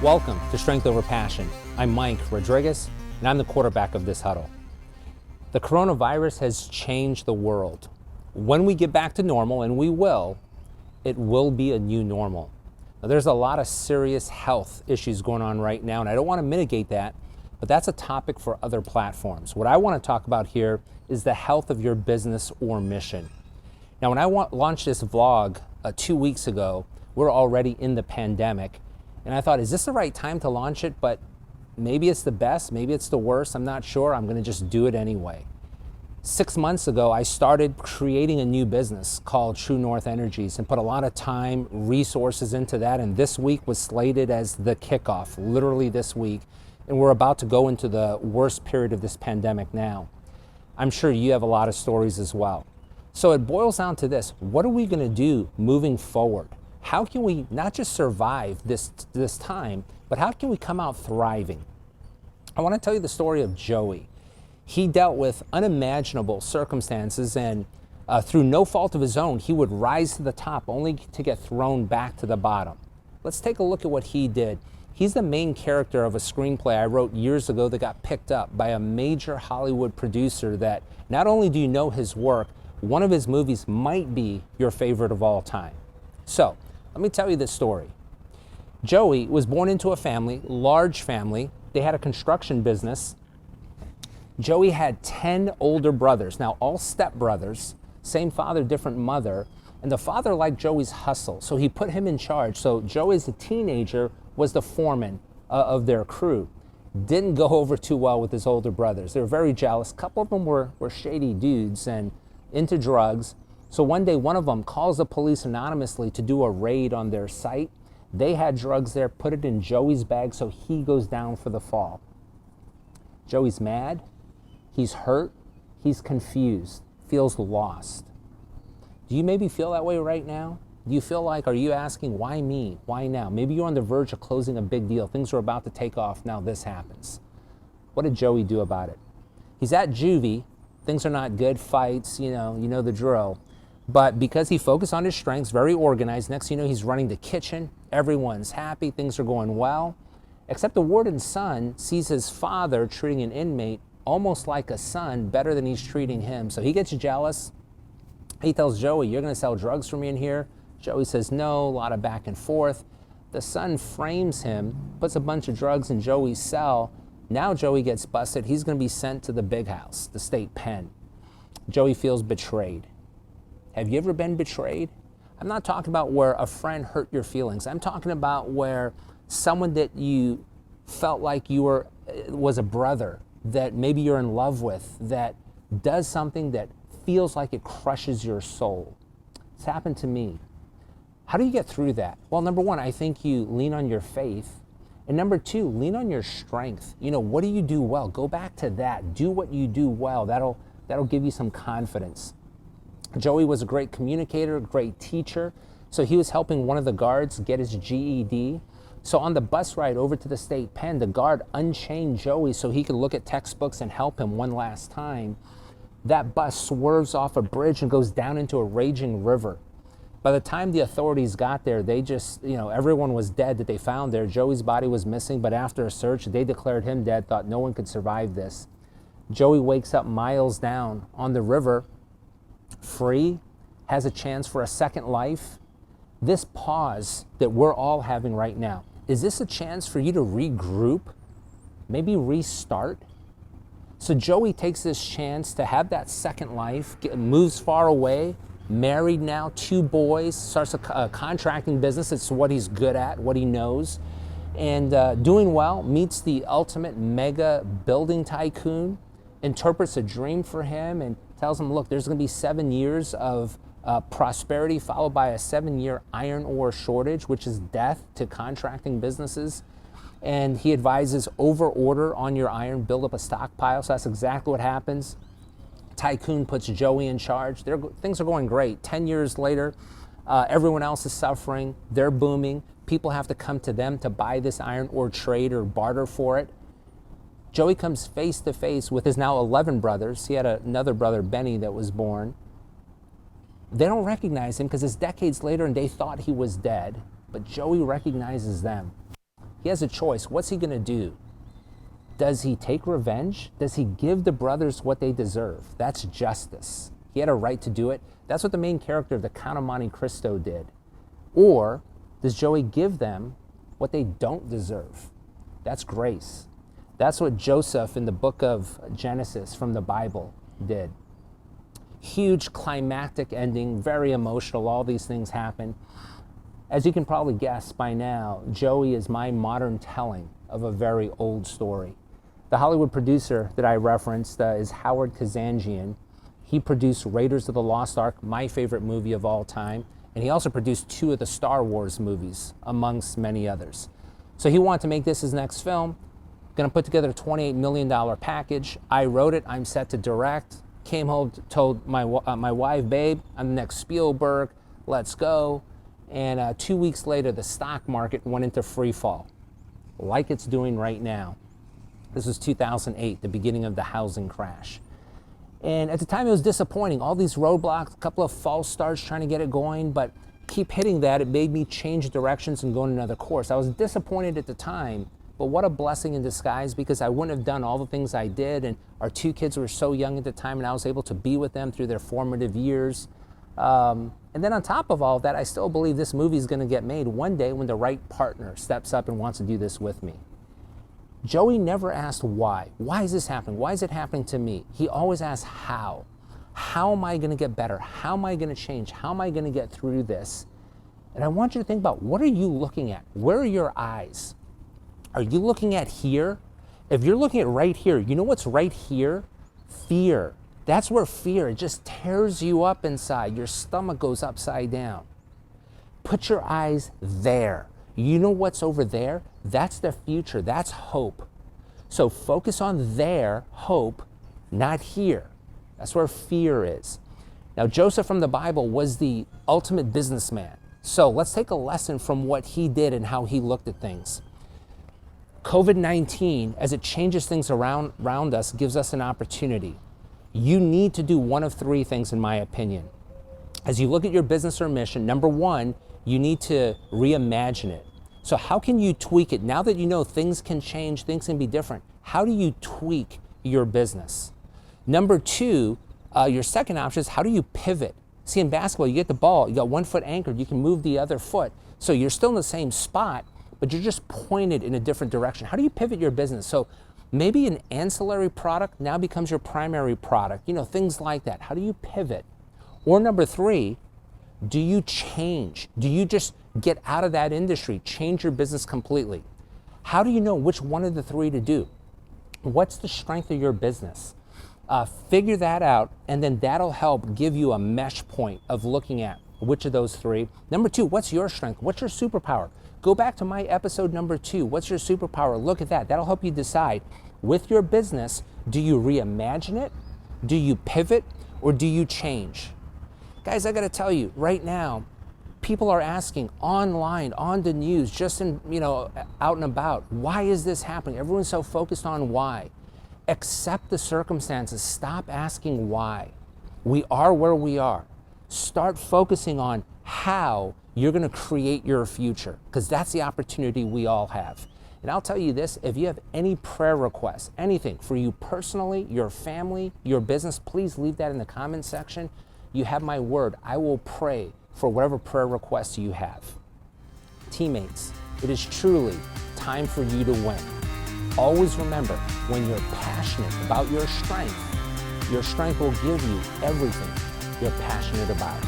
Welcome to Strength Over Passion. I'm Mike Rodriguez, and I'm the quarterback of this huddle. The coronavirus has changed the world. When we get back to normal, and we will, it will be a new normal. Now, there's a lot of serious health issues going on right now, and I don't want to mitigate that, but that's a topic for other platforms. What I want to talk about here is the health of your business or mission. Now, when I launched this vlog 2 weeks ago, we're already in the pandemic. And I thought, is this the right time to launch it? But maybe it's the best, maybe it's the worst, I'm not sure. I'm gonna just do it anyway. 6 months ago, I started creating a new business called True North Energies and put a lot of time, resources into that. And this week was slated as the kickoff, literally this week. And we're about to go into the worst period of this pandemic now. I'm sure you have a lot of stories as well. So it boils down to this: what are we gonna do moving forward? How can we not just survive this time, but how can we come out thriving? I want to tell you the story of Joey. He dealt with unimaginable circumstances, and through no fault of his own, he would rise to the top only to get thrown back to the bottom. Let's take a look at what he did. He's the main character of a screenplay I wrote years ago that got picked up by a major Hollywood producer that not only do you know his work, one of his movies might be your favorite of all time. So, let me tell you this story. Joey was born into a family, large family. They had a construction business. Joey had 10 older brothers, now all stepbrothers, same father, different mother. And the father liked Joey's hustle, so he put him in charge. So Joey, as a teenager, was the foreman of their crew. Didn't go over too well with his older brothers. They were very jealous. A couple of them were shady dudes and into drugs. So one day, one of them calls the police anonymously to do a raid on their site. They had drugs there, put it in Joey's bag, so he goes down for the fall. Joey's mad, he's hurt, he's confused, feels lost. Do you maybe feel that way right now? Do you feel like, are you asking, why me? Why now? Maybe you're on the verge of closing a big deal. Things are about to take off, now this happens. What did Joey do about it? He's at juvie, things are not good, fights, you know the drill. But because he focused on his strengths, very organized, next thing you know, he's running the kitchen, everyone's happy, things are going well, except the warden's son sees his father treating an inmate almost like a son, better than he's treating him. So he gets jealous. He tells Joey, you're gonna sell drugs for me in here? Joey says no, a lot of back and forth. The son frames him, puts a bunch of drugs in Joey's cell. Now Joey gets busted, he's gonna be sent to the big house, the state pen. Joey feels betrayed. Have you ever been betrayed? I'm not talking about where a friend hurt your feelings. I'm talking about where someone that you felt like was a brother, that maybe you're in love with, that does something that feels like it crushes your soul. It's happened to me. How do you get through that? Well, number one, I think you lean on your faith. And number two, lean on your strength. What do you do well? Go back to that. Do what you do well. That'll give you some confidence. Joey was a great communicator, great teacher. So he was helping one of the guards get his GED. So on the bus ride over to the state pen, the guard unchained Joey so he could look at textbooks and help him one last time. That bus swerves off a bridge and goes down into a raging river. By the time the authorities got there, they just, everyone was dead that they found there. Joey's body was missing, but after a search, they declared him dead, thought no one could survive this. Joey wakes up miles down on the river, free, has a chance for a second life. This pause that we're all having right now, is this a chance for you to regroup, maybe restart? So Joey takes this chance to have that second life, moves far away, married now, 2 boys, starts a contracting business. It's what he's good at, what he knows, and doing well, meets the ultimate mega building tycoon, interprets a dream for him and tells him, look, there's gonna be 7 years of prosperity followed by a 7-year iron ore shortage, which is death to contracting businesses. And he advises over order on your iron, build up a stockpile. So that's exactly what happens. Tycoon puts Joey in charge. Things are going great. 10 years later, everyone else is suffering. They're booming. People have to come to them to buy this iron ore, trade or barter for it. Joey comes face to face with his now 11 brothers. He had another brother, Benny, that was born. They don't recognize him because it's decades later and they thought he was dead, but Joey recognizes them. He has a choice. What's he going to do? Does he take revenge? Does he give the brothers what they deserve? That's justice. He had a right to do it. That's what the main character of the Count of Monte Cristo did. Or does Joey give them what they don't deserve? That's grace. That's what Joseph in the book of Genesis from the Bible did. Huge climactic ending, very emotional, all these things happen. As you can probably guess by now, Joey is my modern telling of a very old story. The Hollywood producer that I referenced is Howard Kazanjian. He produced Raiders of the Lost Ark, my favorite movie of all time, and he also produced 2 of the Star Wars movies, amongst many others. So he wanted to make this his next film, gonna put together a $28 million package. I wrote it, I'm set to direct. Came home, told my wife, babe, I'm the next Spielberg, let's go. And 2 weeks later, the stock market went into free fall, like it's doing right now. This was 2008, the beginning of the housing crash. And at the time, it was disappointing. All these roadblocks, a couple of false starts trying to get it going, but keep hitting that. It made me change directions and go in another course. I was disappointed at the time, but what a blessing in disguise, because I wouldn't have done all the things I did. And our 2 kids were so young at the time, and I was able to be with them through their formative years. And then on top of all of that, I still believe this movie is going to get made one day when the right partner steps up and wants to do this with me. Joey never asked why. Why is this happening? Why is it happening to me? He always asked how. How am I going to get better? How am I going to change? How am I going to get through this? And I want you to think about, what are you looking at? Where are your eyes? Are you looking at here? If you're looking at right here, you know what's right here? Fear. That's where fear, it just tears you up inside. Your stomach goes upside down. Put your eyes there. You know what's over there? That's the future. That's hope. So focus on there, hope, not here. That's where fear is. Now, Joseph from the Bible was the ultimate businessman. So let's take a lesson from what he did and how he looked at things. COVID-19, as it changes things around us, gives us an opportunity. You need to do one of 3 things, in my opinion. As you look at your business or mission, number 1, you need to reimagine it. So how can you tweak it? Now that you know things can change, things can be different, how do you tweak your business? Number 2, your second option is, how do you pivot? See, in basketball, you get the ball, you got 1 foot anchored, you can move the other foot. So you're still in the same spot, but you're just pointed in a different direction. How do you pivot your business? So maybe an ancillary product now becomes your primary product, things like that. How do you pivot? Or number 3, do you change? Do you just get out of that industry, change your business completely? How do you know which one of the 3 to do? What's the strength of your business? Figure that out, and then that'll help give you a mesh point of looking at which of those 3. Number 2, what's your strength? What's your superpower? Go back to my episode number 2. What's your superpower? Look at that. That'll help you decide with your business, do you reimagine it? Do you pivot? Or do you change? Guys, I got to tell you, right now, people are asking online, on the news, just in, out and about, why is this happening? Everyone's so focused on why. Accept the circumstances. Stop asking why. We are where we are. Start focusing on how you're going to create your future, because that's the opportunity we all have. And I'll tell you this, if you have any prayer requests, anything for you personally, your family, your business, please leave that in the comment section. You have my word. I will pray for whatever prayer requests you have. Teammates, it is truly time for you to win. Always remember, when you're passionate about your strength will give you everything you're passionate about.